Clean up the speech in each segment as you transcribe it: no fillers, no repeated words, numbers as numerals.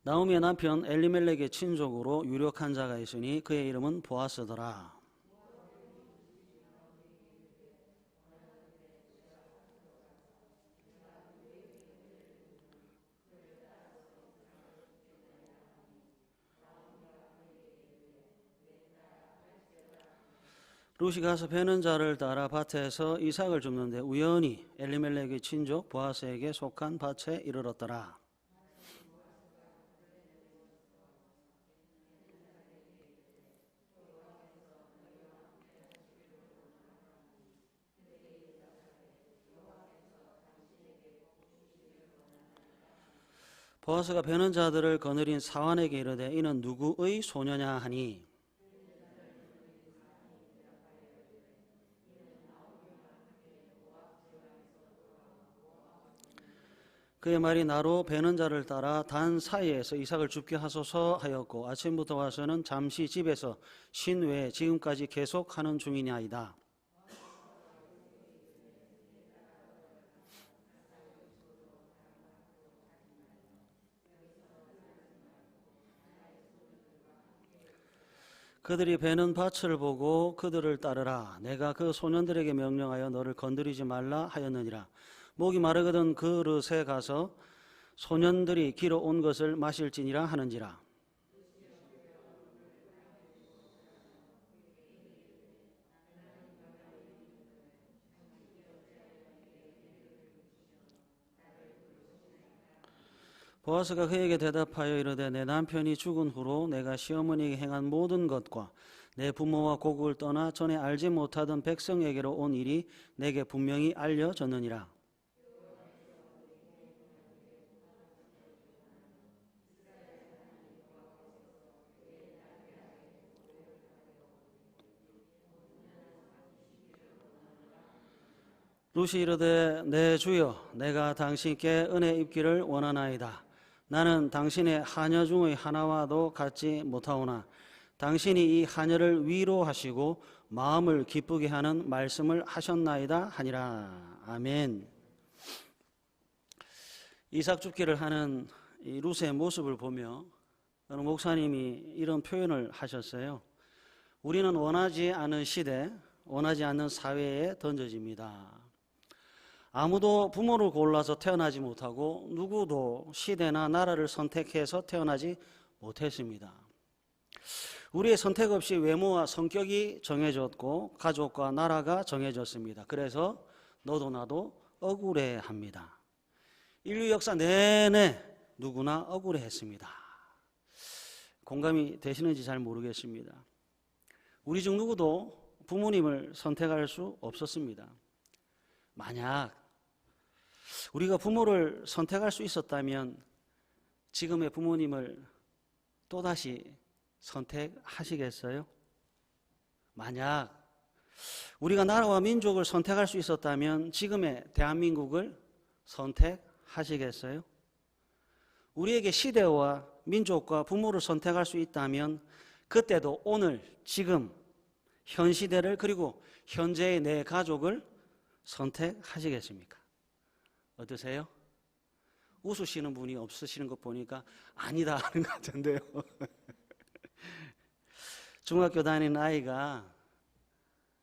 나오미의 남편 엘리멜렉의 친족으로 유력한 자가 있으니 그의 이름은 보아스더라. 룻이 가서 베는 자를 따라 밭에서 이삭을 줍는데 우연히 엘리멜렉의 친족 보아스에게 속한 밭에 이르렀더라. 보아스가 베는 자들을 거느린 사환에게 이르되 이는 누구의 소녀냐 하니 그의 말이 나로 베는 자를 따라 단 사이에서 이삭을 줍게 하소서 하였고 아침부터 와서는 잠시 집에서 쉰 외에 지금까지 계속하는 중이냐이다. 그들이 베는 밭을 보고 그들을 따르라. 내가 그 소년들에게 명령하여 너를 건드리지 말라 하였느니라. 목이 마르거든 그릇에 가서 소년들이 길어 온 것을 마실지니라 하는지라. 보아스가 그에게 대답하여 이르되 내 남편이 죽은 후로 내가 시어머니에게 행한 모든 것과 내 부모와 고국을 떠나 전에 알지 못하던 백성에게로 온 일이 내게 분명히 알려졌느니라. 룻이 이르되 내 주여 내가 당신께 은혜 입기를 원하나이다. 나는 당신의 하녀 중의 하나와도 같지 못하오나 당신이 이 하녀를 위로하시고 마음을 기쁘게 하는 말씀을 하셨나이다 하니라. 아멘. 이삭 줍기를 하는 이 룻의 모습을 보며 어느 목사님이 이런 표현을 하셨어요. 우리는 원하지 않은 시대, 원하지 않는 사회에 던져집니다. 아무도 부모를 골라서 태어나지 못하고 누구도 시대나 나라를 선택해서 태어나지 못했습니다. 우리의 선택 없이 외모와 성격이 정해졌고 가족과 나라가 정해졌습니다. 그래서 너도 나도 억울해합니다. 인류 역사 내내 누구나 억울해했습니다. 공감이 되시는지 잘 모르겠습니다. 우리 중 누구도 부모님을 선택할 수 없었습니다. 만약 우리가 부모를 선택할 수 있었다면 지금의 부모님을 또다시 선택하시겠어요? 만약 우리가 나라와 민족을 선택할 수 있었다면 지금의 대한민국을 선택하시겠어요? 우리에게 시대와 민족과 부모를 선택할 수 있다면 그때도 오늘 지금 현 시대를 그리고 현재의 내 가족을 선택하시겠습니까? 어떠세요? 웃으시는 분이 없으시는 것 보니까 아니다 하는 것 같은데요. 중학교 다니는 아이가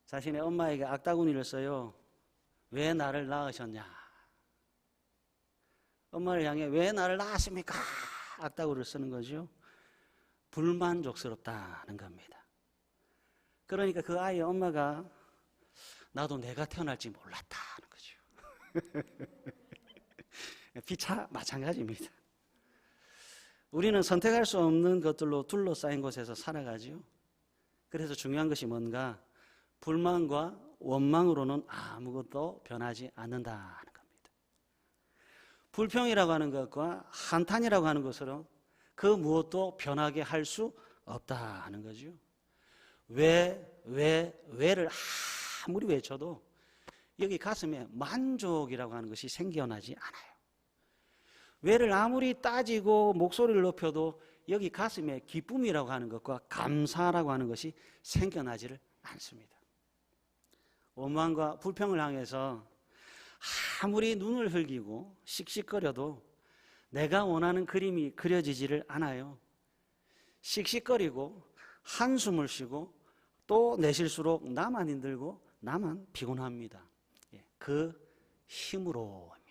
자신의 엄마에게 악다구니를 써요. 왜 나를 낳으셨냐? 엄마를 향해 왜 나를 낳았습니까? 악다구를 쓰는 거죠. 불만족스럽다는 겁니다. 그러니까 그 아이의 엄마가 나도 내가 태어날지 몰랐다는 거죠. 피차 마찬가지입니다. 우리는 선택할 수 없는 것들로 둘러싸인 곳에서 살아가죠. 그래서 중요한 것이 뭔가 불만과 원망으로는 아무것도 변하지 않는다는 겁니다. 불평이라고 하는 것과 한탄이라고 하는 것으로 그 무엇도 변하게 할 수 없다는 거죠. 왜를 아무리 외쳐도 여기 가슴에 만족이라고 하는 것이 생겨나지 않아요. 왜를 아무리 따지고 목소리를 높여도 여기 가슴에 기쁨이라고 하는 것과 감사라고 하는 것이 생겨나지를 않습니다. 원망과 불평을 향해서 아무리 눈을 흘기고 씩씩거려도 내가 원하는 그림이 그려지지를 않아요. 씩씩거리고 한숨을 쉬고 또 내쉴수록 나만 힘들고 나만 피곤합니다. 그 힘으로입니다.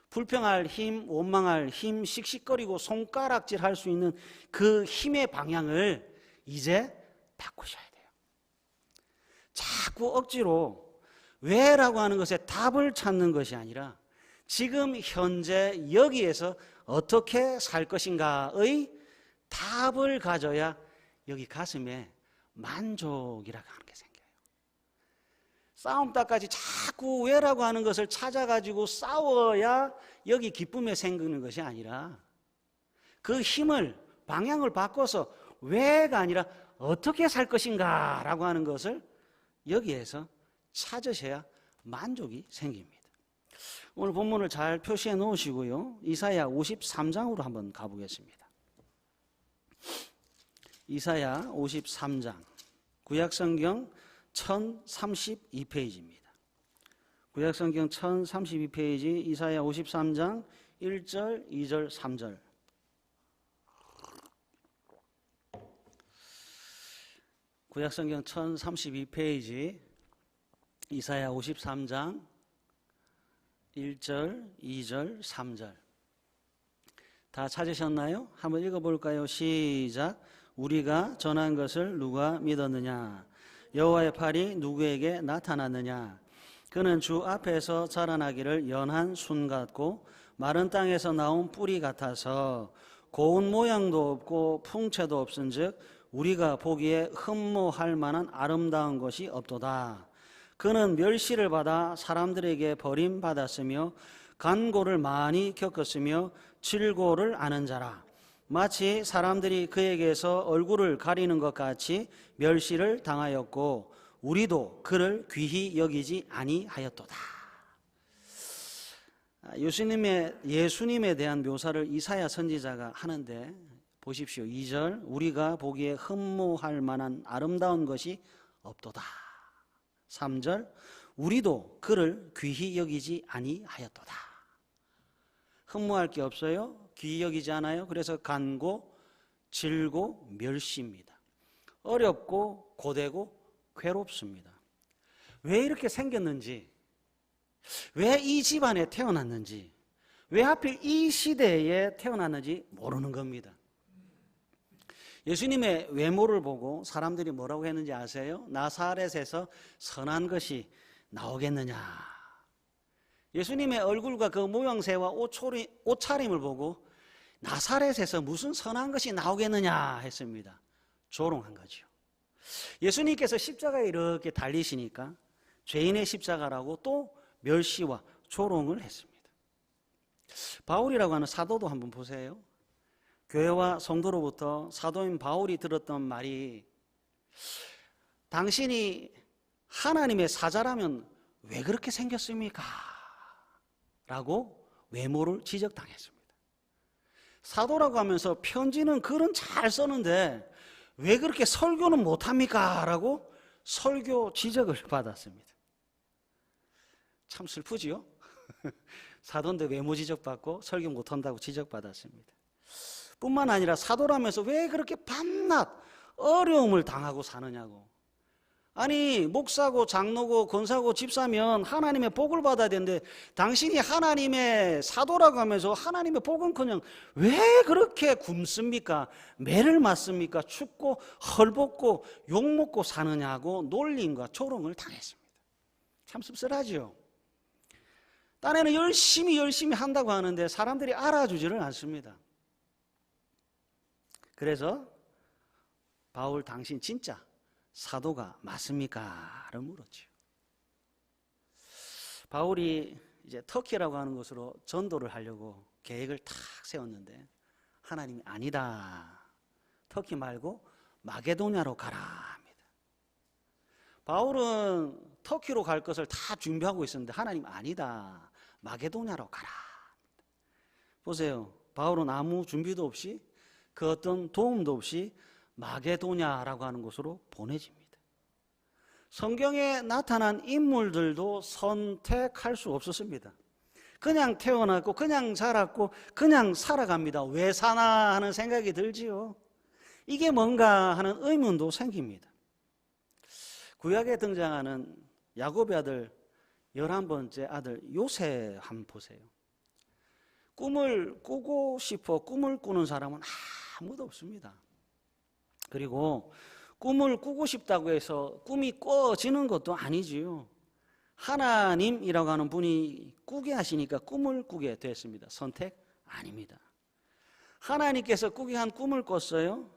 불평할 힘, 원망할 힘, 씩씩거리고 손가락질 할 수 있는 그 힘의 방향을 이제 바꾸셔야 돼요. 자꾸 억지로 왜라고 하는 것에 답을 찾는 것이 아니라 지금 현재 여기에서 어떻게 살 것인가의 답을 가져야 여기 가슴에 만족이라고 하는 게 생겨요. 싸움닭까지 자꾸 왜라고 하는 것을 찾아가지고 싸워야 여기 기쁨에 생기는 것이 아니라 그 힘을 방향을 바꿔서 왜가 아니라 어떻게 살 것인가 라고 하는 것을 여기에서 찾으셔야 만족이 생깁니다. 오늘 본문을 잘 표시해 놓으시고요. 이사야 53장으로 한번 가보겠습니다. 이사야 53장 구약성경 1032페이지입니다. 구약성경 1032페이지 이사야 53장 1절, 2절, 3절. 구약성경 1032페이지 이사야 53장 1절, 2절, 3절. 다 찾으셨나요? 한번 읽어볼까요? 시작. 우리가 전한 것을 누가 믿었느냐? 여호와의 팔이 누구에게 나타났느냐? 그는 주 앞에서 자라나기를 연한 순 같고 마른 땅에서 나온 뿌리 같아서 고운 모양도 없고 풍채도 없은즉 우리가 보기에 흠모할 만한 아름다운 것이 없도다. 그는 멸시를 받아 사람들에게 버림받았으며 간고를 많이 겪었으며 질고를 아는 자라. 마치 사람들이 그에게서 얼굴을 가리는 것 같이 멸시를 당하였고 우리도 그를 귀히 여기지 아니하였도다. 예수님에 대한 묘사를 이사야 선지자가 하는데 보십시오. 2절 우리가 보기에 흠모할 만한 아름다운 것이 없도다. 3절 우리도 그를 귀히 여기지 아니하였도다. 흠모할 게 없어요. 귀히 여기지 않아요. 그래서 간고, 질고, 멸시입니다. 어렵고 고되고 괴롭습니다. 왜 이렇게 생겼는지, 왜 이 집안에 태어났는지, 왜 하필 이 시대에 태어났는지 모르는 겁니다. 예수님의 외모를 보고 사람들이 뭐라고 했는지 아세요? 나사렛에서 선한 것이 나오겠느냐. 예수님의 얼굴과 그 모양새와 옷차림을 보고 나사렛에서 무슨 선한 것이 나오겠느냐 했습니다. 조롱한 거죠. 예수님께서 십자가에 이렇게 달리시니까 죄인의 십자가라고 또 멸시와 조롱을 했습니다. 바울이라고 하는 사도도 한번 보세요. 교회와 성도로부터 사도인 바울이 들었던 말이 당신이 하나님의 사자라면 왜 그렇게 생겼습니까? 라고 외모를 지적당했습니다. 사도라고 하면서 편지는 글은 잘 썼는데 왜 그렇게 설교는 못합니까? 라고 설교 지적을 받았습니다. 참 슬프지요? 사도인데 외모 지적받고 설교 못한다고 지적받았습니다. 뿐만 아니라 사도라면서 왜 그렇게 밤낮 어려움을 당하고 사느냐고. 아니 목사고 장로고 권사고 집사면 하나님의 복을 받아야 되는데 당신이 하나님의 사도라고 하면서 하나님의 복은커녕 왜 그렇게 굶습니까? 매를 맞습니까? 춥고 헐벗고 욕먹고 사느냐고 놀림과 조롱을 당했습니다. 참 씁쓸하지요. 딴에는 열심히 한다고 하는데 사람들이 알아주지를 않습니다. 그래서 바울 당신 진짜 사도가 맞습니까? 를 물었죠. 바울이 이제 터키라고 하는 곳으로 전도를 하려고 계획을 탁 세웠는데 하나님이 아니다. 터키 말고 마게도냐로 가라 합니다. 바울은 터키로 갈 것을 다 준비하고 있었는데 하나님 아니다. 마게도냐로 가라. 보세요. 바울은 아무 준비도 없이 그 어떤 도움도 없이 마게도냐라고 하는 곳으로 보내집니다. 성경에 나타난 인물들도 선택할 수 없었습니다. 그냥 태어났고 그냥 자랐고 그냥 살아갑니다. 왜 사나 하는 생각이 들지요. 이게 뭔가 하는 의문도 생깁니다. 구약에 등장하는 야곱의 아들 11번째 아들 요셉 한번 보세요. 꿈을 꾸고 싶어 꿈을 꾸는 사람은 아무도 없습니다. 그리고 꿈을 꾸고 싶다고 해서 꿈이 꿔지는 것도 아니지요. 하나님이라고 하는 분이 꾸게 하시니까 꿈을 꾸게 됐습니다. 선택 아닙니다. 하나님께서 꾸게 한 꿈을 꿨어요.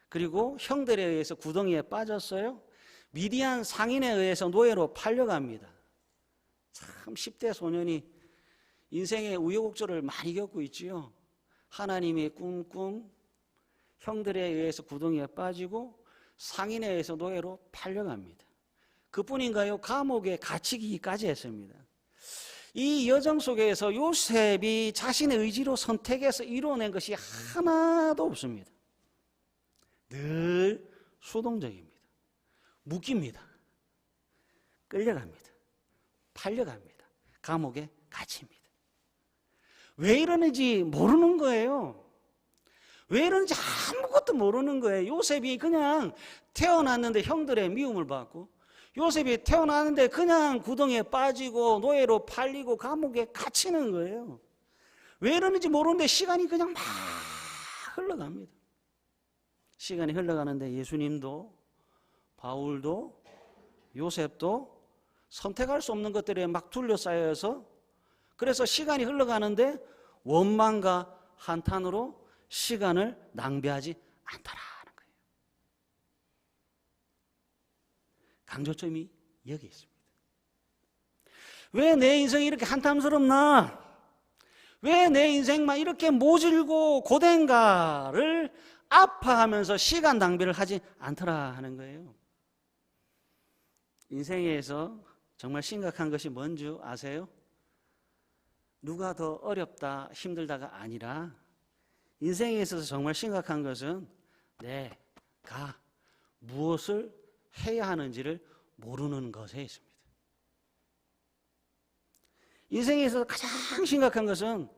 그리고 형들에 의해서 구덩이에 빠졌어요. 미디안 상인에 의해서 노예로 팔려갑니다. 참 10대 소년이 인생의 우여곡절을 많이 겪고 있지요. 하나님의 꿈, 형들에 의해서 구덩이에 빠지고 상인에 의해서 노예로 팔려갑니다. 그뿐인가요? 감옥에 갇히기까지 했습니다. 이 여정 속에서 요셉이 자신의 의지로 선택해서 이루어낸 것이 하나도 없습니다. 늘 수동적입니다. 묶입니다. 끌려갑니다. 팔려갑니다. 감옥에 갇힙니다. 왜 이러는지 모르는 거예요. 왜 이러는지 아무것도 모르는 거예요. 요셉이 그냥 태어났는데 형들의 미움을 받고, 요셉이 태어났는데 그냥 구덩이에 빠지고 노예로 팔리고 감옥에 갇히는 거예요. 왜 이러는지 모르는데 시간이 그냥 막 흘러갑니다. 시간이 흘러가는데 예수님도 바울도 요셉도 선택할 수 없는 것들에 막 둘러싸여서, 그래서 시간이 흘러가는데 원망과 한탄으로 시간을 낭비하지 않더라는 거예요. 강조점이 여기 있습니다. 왜 내 인생이 이렇게 한탐스럽나? 왜 내 인생만 이렇게 모질고 고된가를 아파하면서 시간 낭비를 하지 않더라 하는 거예요. 인생에서 정말 심각한 것이 뭔지 아세요? 누가 더 어렵다 힘들다가 아니라, 인생에 있어서 정말 심각한 것은 내가 무엇을 해야 하는지를 모르는 것에 있습니다. 인생에 있어서 가장 심각한 것은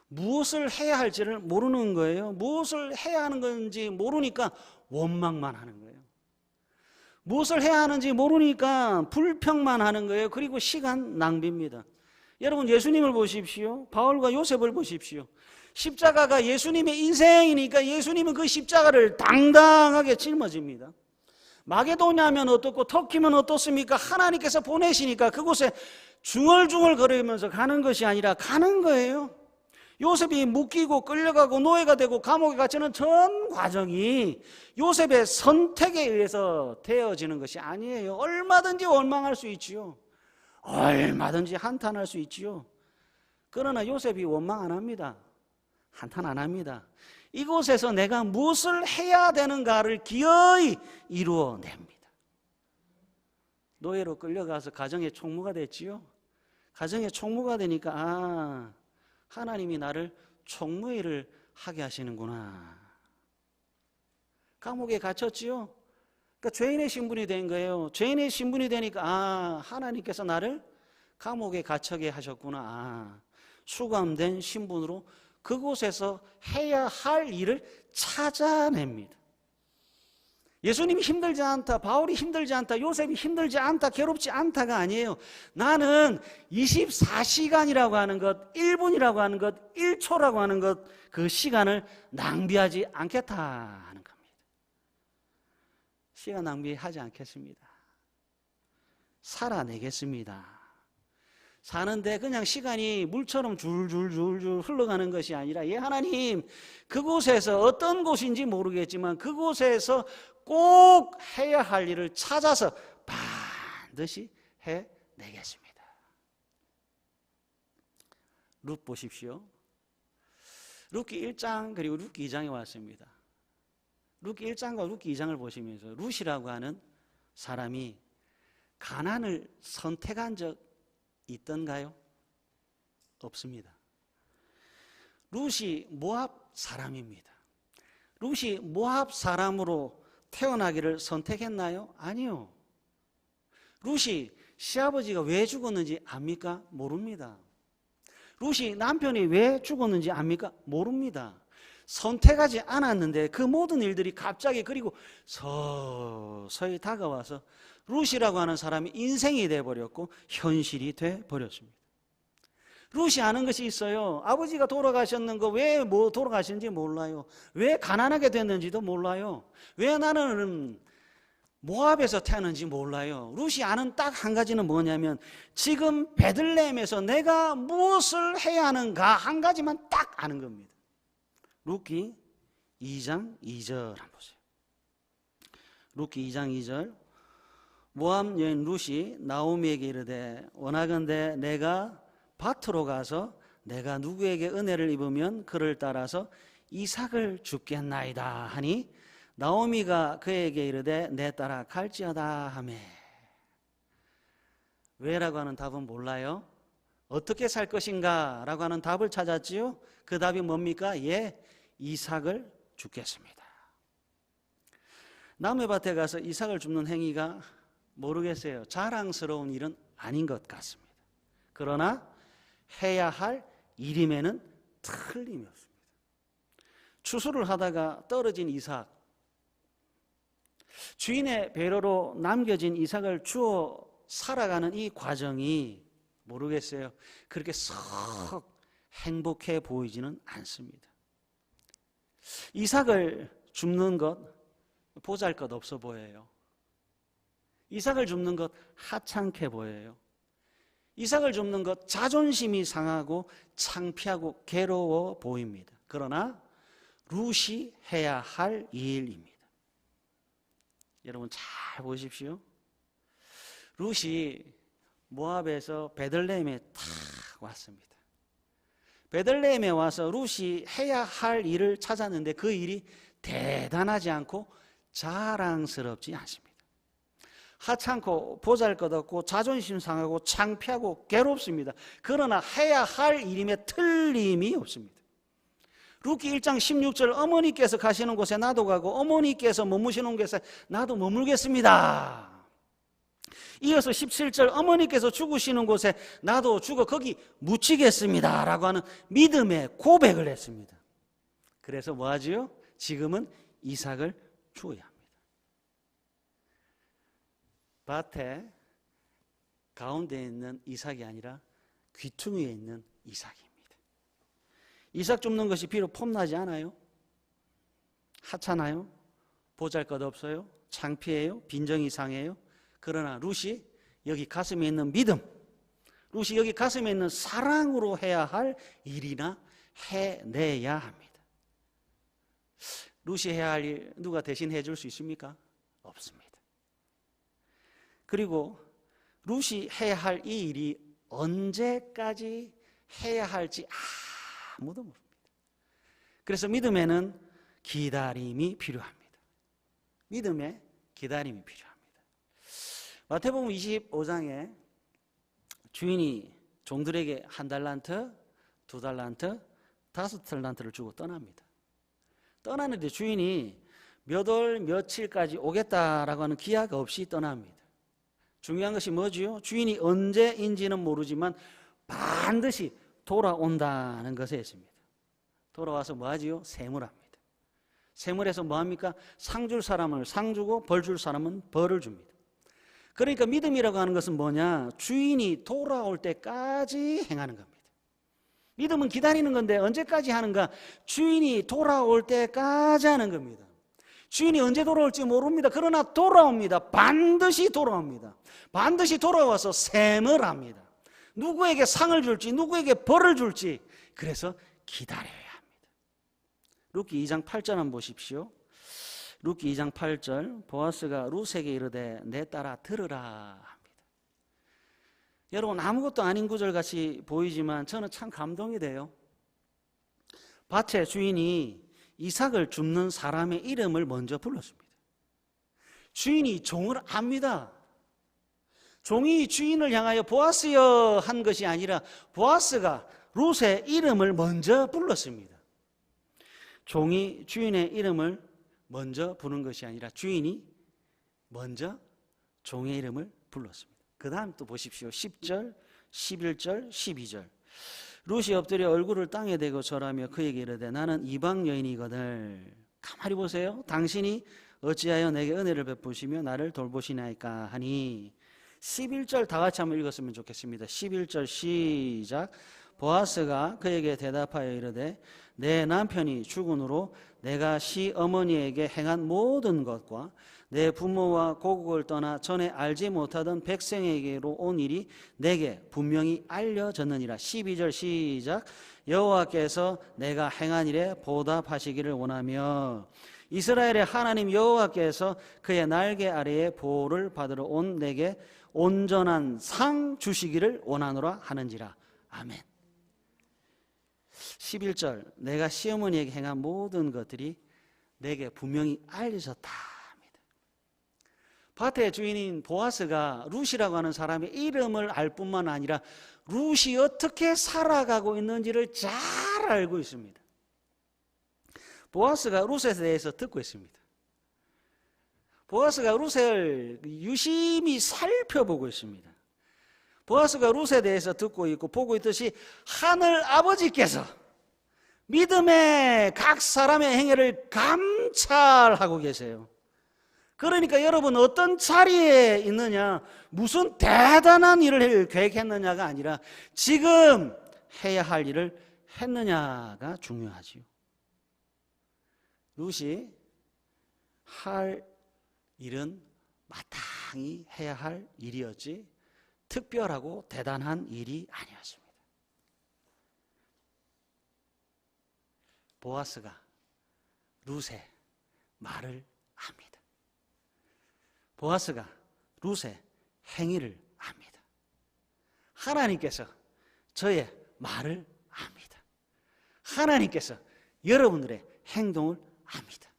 무엇을 해야 할지를 모르는 거예요. 무엇을 해야 하는 건지 모르니까 원망만 하는 거예요. 무엇을 해야 하는지 모르니까 불평만 하는 거예요. 그리고 시간 낭비입니다. 여러분, 예수님을 보십시오. 바울과 요셉을 보십시오. 십자가가 예수님의 인생이니까 예수님은 그 십자가를 당당하게 짊어집니다. 마게도냐면 어떻고 터키면 어떻습니까? 하나님께서 보내시니까 그곳에 중얼중얼 거리면서 가는 것이 아니라 가는 거예요. 요셉이 묶이고 끌려가고 노예가 되고 감옥에 갇히는 전 과정이 요셉의 선택에 의해서 되어지는 것이 아니에요. 얼마든지 원망할 수 있지요. 얼마든지 한탄할 수 있지요. 그러나 요셉이 원망 안 합니다. 한탄 안 합니다. 이곳에서 내가 무엇을 해야 되는가를 기어이 이루어냅니다. 노예로 끌려가서 가정의 총무가 됐지요. 가정의 총무가 되니까 하나님이 나를 총무일을 하게 하시는구나. 감옥에 갇혔지요. 그러니까 죄인의 신분이 된 거예요. 죄인의 신분이 되니까 하나님께서 나를 감옥에 갇히게 하셨구나. 수감된 신분으로 그곳에서 해야 할 일을 찾아냅니다. 예수님이 힘들지 않다, 바울이 힘들지 않다, 요셉이 힘들지 않다, 괴롭지 않다가 아니에요. 나는 24시간이라고 하는 것, 1분이라고 하는 것, 1초라고 하는 것, 그 시간을 낭비하지 않겠다 하는 겁니다. 시간 낭비하지 않겠습니다. 살아내겠습니다. 사는데 그냥 시간이 물처럼 줄줄줄줄 흘러가는 것이 아니라, 하나님, 그곳에서 어떤 곳인지 모르겠지만 그곳에서 꼭 해야 할 일을 찾아서 반드시 해내겠습니다. 룻 보십시오. 룻기 1장 그리고 룻기 2장에 왔습니다. 룻기 1장과 룻기 2장을 보시면서 룻이라고 하는 사람이 가난을 선택한 적 있던가요? 없습니다. 룻이 모압 사람입니다. 룻이 모압 사람으로 태어나기를 선택했나요? 아니요. 룻이 시아버지가 왜 죽었는지 압니까? 모릅니다. 룻이 남편이 왜 죽었는지 압니까? 모릅니다. 선택하지 않았는데 그 모든 일들이 갑자기 그리고 서서히 다가와서 룻이라고 하는 사람이 인생이 돼버렸고 현실이 돼버렸습니다. 룻이 아는 것이 있어요. 아버지가 돌아가셨는 거 왜 돌아가셨는지 몰라요. 왜 가난하게 됐는지도 몰라요. 왜 나는 모압에서 태어났는지 몰라요. 룻이 아는 딱 한 가지는 뭐냐면 지금 베들레헴에서 내가 무엇을 해야 하는가 한 가지만 딱 아는 겁니다. 룻기 2장 2절 한번 보세요. 룻기 2장 2절 모압 여인 룻이 나오미에게 이르되 원하건대 내가 밭으로 가서 내가 누구에게 은혜를 입으면 그를 따라서 이삭을 줍겠나이다 하니 나오미가 그에게 이르되 내 따라 갈지어다 하매. 왜라고 하는 답은 몰라요. 어떻게 살 것인가 라고 하는 답을 찾았지요. 그 답이 뭡니까? 예, 이삭을 줍겠습니다. 남의 밭에 가서 이삭을 줍는 행위가 모르겠어요. 자랑스러운 일은 아닌 것 같습니다. 그러나 해야 할 일임에는 틀림이 없습니다. 추수를 하다가 떨어진 이삭, 주인의 배려로 남겨진 이삭을 주어 살아가는 이 과정이 모르겠어요. 그렇게 썩 행복해 보이지는 않습니다. 이삭을 줍는 것 보잘것없어 보여요. 이삭을 줍는 것 하찮게 보여요. 이삭을 줍는 것 자존심이 상하고 창피하고 괴로워 보입니다. 그러나 룻이 해야 할 일입니다. 여러분 잘 보십시오. 룻이 모압에서 베들레헴에 탁 왔습니다. 베들레헴에 와서 룻이 해야 할 일을 찾았는데 그 일이 대단하지 않고 자랑스럽지 않습니다. 하찮고 보잘것없고 자존심 상하고 창피하고 괴롭습니다. 그러나 해야 할 일임에 틀림이 없습니다. 룻기 1장 16절 어머니께서 가시는 곳에 나도 가고 어머니께서 머무시는 곳에 나도 머물겠습니다. 이어서 17절 어머니께서 죽으시는 곳에 나도 죽어 거기 묻히겠습니다 라고 하는 믿음의 고백을 했습니다. 그래서 뭐 하지요? 지금은 이삭을 주어야 합니다. 밭에 가운데 있는 이삭이 아니라 귀퉁이에 있는 이삭입니다. 이삭 줍는 것이 비록 폼나지 않아요. 하찮아요. 보잘것없어요. 창피해요. 빈정이 상해요. 그러나 룻이 여기 가슴에 있는 믿음, 룻이 여기 가슴에 있는 사랑으로 해야 할 일이나 해내야 합니다. 룻이 해야 할 일 누가 대신 해줄 수 있습니까? 없습니다. 그리고 룻이 해야 할 이 일이 언제까지 해야 할지 아무도 모릅니다. 그래서 믿음에는 기다림이 필요합니다. 믿음에 기다림이 필요합니다. 마태복음 25장에 주인이 종들에게 1달란트, 2달란트, 5달란트를 주고 떠납니다. 떠나는데 주인이 몇 월 며칠까지 오겠다라고 하는 기약 없이 떠납니다. 중요한 것이 뭐지요? 주인이 언제인지는 모르지만 반드시 돌아온다는 것에 있습니다. 돌아와서 뭐 하지요? 세물합니다. 세물에서 뭐 합니까? 상 줄 사람을 상 주고 벌 줄 사람은 벌을 줍니다. 그러니까 믿음이라고 하는 것은 뭐냐? 주인이 돌아올 때까지 행하는 겁니다. 믿음은 기다리는 건데 언제까지 하는가? 주인이 돌아올 때까지 하는 겁니다. 주인이 언제 돌아올지 모릅니다. 그러나 돌아옵니다. 반드시 돌아옵니다. 반드시 돌아와서 셈을 합니다. 누구에게 상을 줄지 누구에게 벌을 줄지 그래서 기다려야 합니다. 룻기 2장 8절 한번 보십시오. 룻기 2장 8절 보아스가 룻에게 이르되 내 딸아 들으라 합니다. 여러분 아무것도 아닌 구절같이 보이지만 저는 참 감동이 돼요. 밭의 주인이 이삭을 줍는 사람의 이름을 먼저 불렀습니다. 주인이 종을 압니다. 종이 주인을 향하여 보아스여 한 것이 아니라 보아스가 룻의 이름을 먼저 불렀습니다. 종이 주인의 이름을 먼저 부른 것이 아니라 주인이 먼저 종의 이름을 불렀습니다. 그 다음 또 보십시오. 10절, 11절, 12절 룻이 엎드려 얼굴을 땅에 대고 절하며 그에게 이르되 나는 이방 여인이거늘. 가만히 보세요. 당신이 어찌하여 내게 은혜를 베푸시며 나를 돌보시나이까 하니. 11절 다 같이 한번 읽었으면 좋겠습니다. 11절 시작. 보아스가 그에게 대답하여 이르되 내 남편이 죽은 후로 내가 시어머니에게 행한 모든 것과 내 부모와 고국을 떠나 전에 알지 못하던 백성에게로 온 일이 내게 분명히 알려졌느니라. 12절 시작. 여호와께서 내가 행한 일에 보답하시기를 원하며 이스라엘의 하나님 여호와께서 그의 날개 아래에 보호를 받으러 온 내게 온전한 상 주시기를 원하노라 하는지라. 아멘. 11절 내가 시어머니에게 행한 모든 것들이 내게 분명히 알려졌다 합니다. 밭의 주인인 보아스가 룻이라고 하는 사람의 이름을 알 뿐만 아니라 룻이 어떻게 살아가고 있는지를 잘 알고 있습니다. 보아스가 룻에 대해서 듣고 있습니다. 보아스가 룻을 유심히 살펴보고 있습니다. 보아스가 룻에 대해서 듣고 있고 보고 있듯이 하늘 아버지께서 믿음의 각 사람의 행위를 감찰하고 계세요. 그러니까 여러분 어떤 자리에 있느냐, 무슨 대단한 일을 계획했느냐가 아니라 지금 해야 할 일을 했느냐가 중요하지요. 룻이 할 일은 마땅히 해야 할 일이었지 특별하고 대단한 일이 아니었습니다. 보아스가 룻의 말을 압니다. 보아스가 룻의 행위를 압니다. 하나님께서 저의 말을 압니다. 하나님께서 여러분들의 행동을 압니다.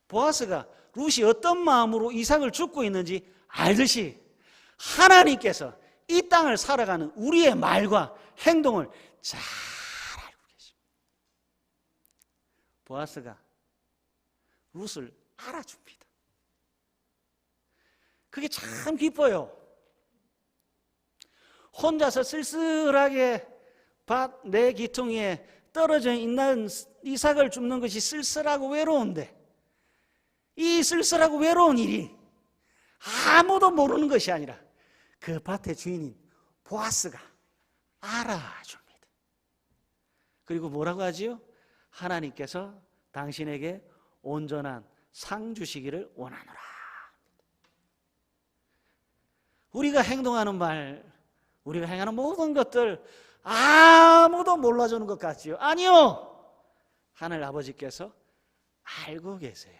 보아스가 룻이 어떤 마음으로 이삭을 줍고 있는지 알듯이 하나님께서 이 땅을 살아가는 우리의 말과 행동을 잘 알고 계십니다. 보아스가 룻을 알아줍니다. 그게 참 기뻐요. 혼자서 쓸쓸하게 밭 내 기퉁이에 떨어져 있는 이삭을 줍는 것이 쓸쓸하고 외로운데 이 쓸쓸하고 외로운 일이 아무도 모르는 것이 아니라 그 밭의 주인인 보아스가 알아줍니다. 그리고 뭐라고 하지요? 하나님께서 당신에게 온전한 상 주시기를 원하노라. 우리가 행동하는 말, 우리가 행하는 모든 것들 아무도 몰라주는 것 같지요? 아니요. 하늘 아버지께서 알고 계세요.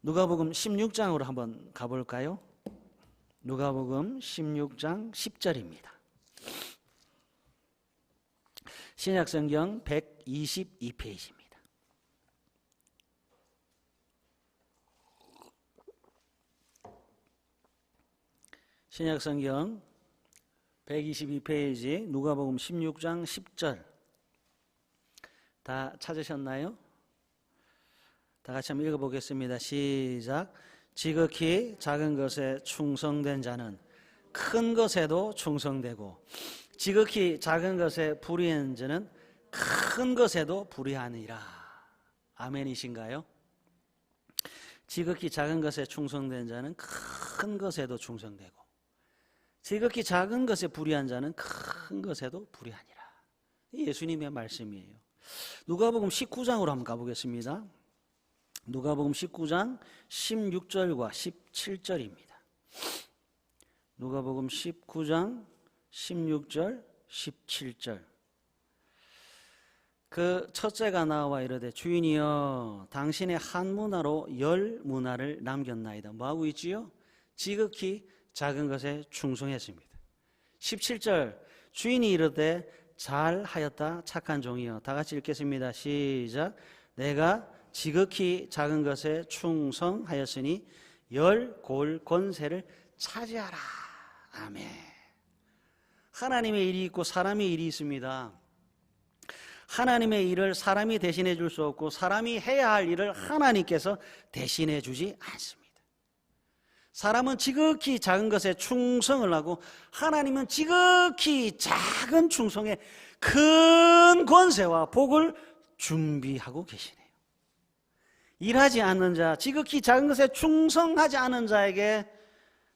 누가복음 16장으로 한번 가볼까요? 누가복음 16장 10절입니다. 신약성경 122페이지입니다. 신약성경 122페이지 누가복음 16장 10절 다 찾으셨나요? 다 같이 한번 읽어보겠습니다. 시작. 지극히 작은 것에 충성된 자는 큰 것에도 충성되고 지극히 작은 것에 불의한 자는 큰 것에도 불의하니라. 아멘이신가요? 지극히 작은 것에 충성된 자는 큰 것에도 충성되고 지극히 작은 것에 불의한 자는 큰 것에도 불의하니라. 예수님의 말씀이에요. 누가복음 19장으로 한번 가보겠습니다. 누가복음 19장 16절과 17절입니다. 누가복음 19장 16절 17절. 그 첫째가 나와 이르되 주인이여 당신의 한 문화로 10문화를 남겼나이다. 뭐하고 있지요? 지극히 작은 것에 충성했습니다. 17절 주인이 이르되 잘하였다 착한 종이여. 다 같이 읽겠습니다. 시작. 내가 지극히 작은 것에 충성하였으니 10골 권세를 차지하라. 아멘. 하나님의 일이 있고 사람의 일이 있습니다. 하나님의 일을 사람이 대신해 줄 수 없고 사람이 해야 할 일을 하나님께서 대신해 주지 않습니다. 사람은 지극히 작은 것에 충성을 하고 하나님은 지극히 작은 충성에 큰 권세와 복을 준비하고 계시네요. 일하지 않는 자, 지극히 작은 것에 충성하지 않은 자에게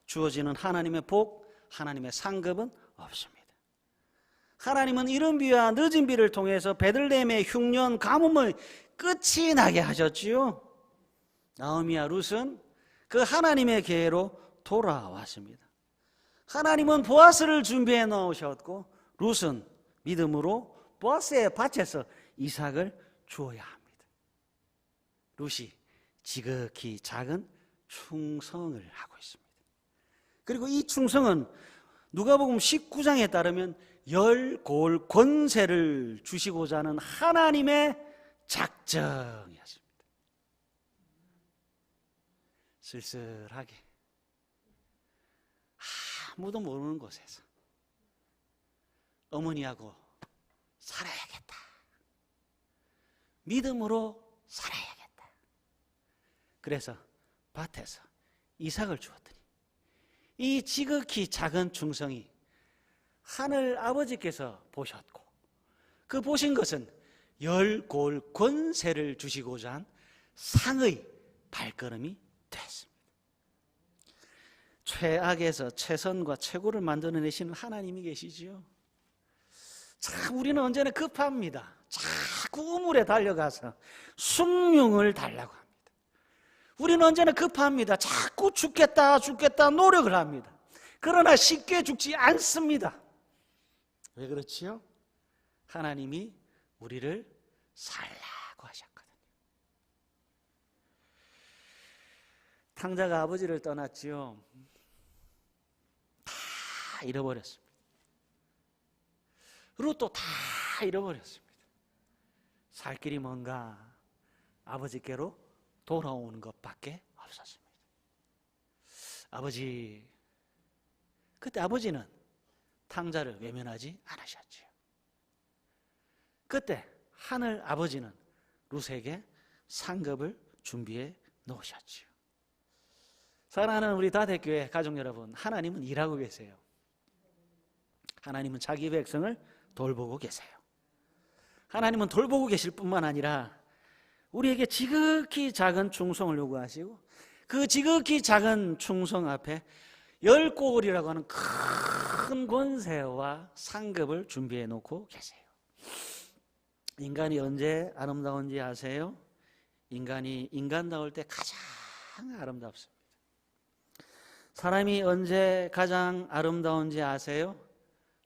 주어지는 하나님의 복, 하나님의 상급은 없습니다. 하나님은 이른 비와 늦은 비를 통해서 베들레헴의 흉년 가뭄을 끝이 나게 하셨지요. 나오미와 룻은 그 하나님의 계획로 돌아왔습니다. 하나님은 보아스를 준비해 놓으셨고 룻은 믿음으로 보아스의 밭에서 이삭을 주어야 합니다. 룻이 지극히 작은 충성을 하고 있습니다. 그리고 이 충성은 누가복음 19장에 따르면 열골 권세를 주시고자 하는 하나님의 작정이었습니다. 쓸쓸하게 아무도 모르는 곳에서 어머니하고 살아야겠다. 믿음으로 살아야겠다. 그래서 밭에서 이삭을 주었더니 이 지극히 작은 충성이 하늘 아버지께서 보셨고 그 보신 것은 열골 권세를 주시고자 한 상의 발걸음이 됐습니다. 최악에서 최선과 최고를 만들어내시는 하나님이 계시지요. 참 우리는 언제나 급합니다. 자꾸 우물에 달려가서 숭늉을 달라고 합니다. 우리는 언제나 급합니다. 자꾸 죽겠다 노력을 합니다. 그러나 쉽게 죽지 않습니다. 왜 그렇지요? 하나님이 우리를 살라고 하셨거든요. 탕자가 아버지를 떠났지요. 다 잃어버렸습니다. 룻도 다 잃어버렸습니다. 살 길이 뭔가 아버지께로 돌아오는 것밖에 없었습니다. 아버지, 그때 아버지는 탕자를 외면하지 않으셨지요. 그때 하늘 아버지는 룻에게 상급을 준비해 놓으셨지요. 사랑하는 우리 다대교회 가족 여러분, 하나님은 일하고 계세요. 하나님은 자기 백성을 돌보고 계세요. 하나님은 돌보고 계실 뿐만 아니라 우리에게 지극히 작은 충성을 요구하시고 그 지극히 작은 충성 앞에 열골이라고 하는 큰 권세와 상급을 준비해 놓고 계세요. 인간이 언제 아름다운지 아세요? 인간이 인간다울 때 가장 아름답습니다. 사람이 언제 가장 아름다운지 아세요?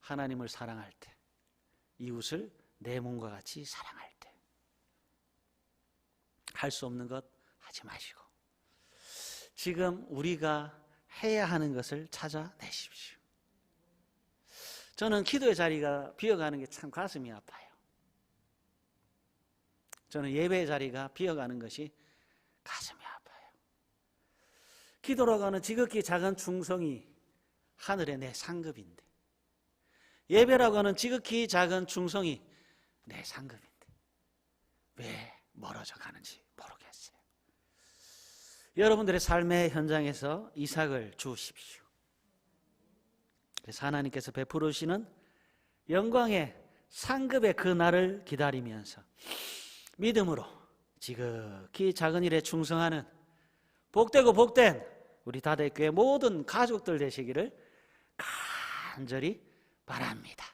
하나님을 사랑할 때, 이웃을 내 몸과 같이 사랑할 때. 할 수 없는 것 하지 마시고 지금 우리가 해야 하는 것을 찾아내십시오. 저는 기도의 자리가 비어가는 게 참 가슴이 아파요. 저는 예배의 자리가 비어가는 것이 가슴이 아파요. 기도라고 하는 지극히 작은 충성이 하늘의 내 상급인데 예배라고 하는 지극히 작은 충성이 내 상급인데 왜 멀어져 가는지 모르겠어요. 여러분들의 삶의 현장에서 이삭을 주십시오. 그래서 하나님께서 베풀으시는 영광의 상급의 그 날을 기다리면서 믿음으로 지극히 작은 일에 충성하는 복되고 복된 우리 다대교회 모든 가족들 되시기를 간절히 바랍니다.